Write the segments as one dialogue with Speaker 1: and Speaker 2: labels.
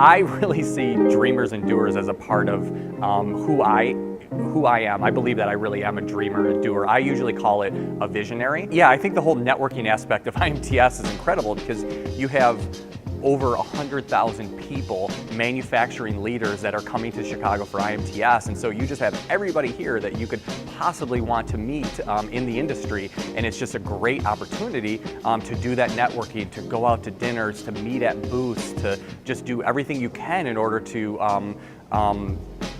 Speaker 1: I really see dreamers and doers as a part of who I am. I believe that I really am a dreamer, a doer. I usually call it a visionary. Yeah, I think the whole networking aspect of IMTS is incredible because you have over 100,000 people, manufacturing leaders that are coming to Chicago for IMTS, and so you just have everybody here that you could possibly want to meet in the industry, and it's just a great opportunity to do that networking, to go out to dinners, to meet at booths, to just do everything you can in order to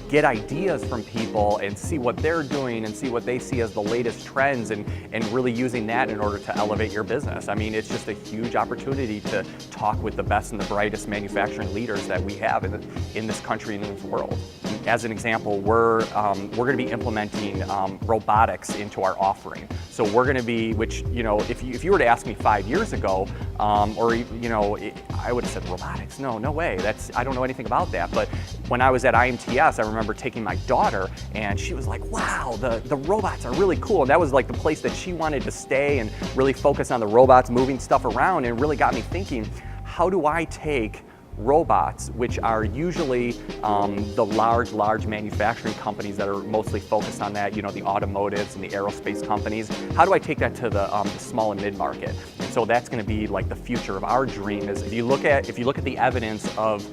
Speaker 1: get ideas from people and see what they're doing and see what they see as the latest trends and really using that in order to elevate your business. I mean, it's just a huge opportunity to talk with the best and the brightest manufacturing leaders that we have in this country and in this world. As an example, we're going to be implementing robotics into our offering. So we're going to be, which, you know, if you were to ask me 5 years ago, or, you know, I would have said robotics, no way, I don't know anything about that. But when I was at IMTS, I remember taking my daughter and she was like, wow, the robots are really cool. And that was like the place that she wanted to stay and really focus on the robots moving stuff around, and really got me thinking, how do I take robots, which are usually the large manufacturing companies that are mostly focused on that, you know, the automotives and the aerospace companies. How do I take that to the small and mid-market? And so that's going to be like the future of our dream. Is if you look at the evidence of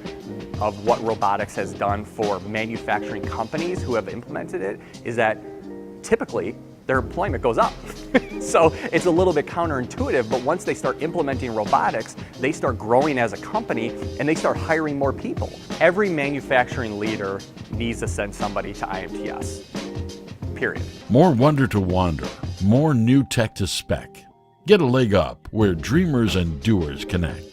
Speaker 1: what robotics has done for manufacturing companies who have implemented it, is that typically their employment goes up. So it's a little bit counterintuitive, but once they start implementing robotics, they start growing as a company and they start hiring more people. Every manufacturing leader needs to send somebody to IMTS, period.
Speaker 2: More wonder to wander, more new tech to spec. Get a leg up where dreamers and doers connect.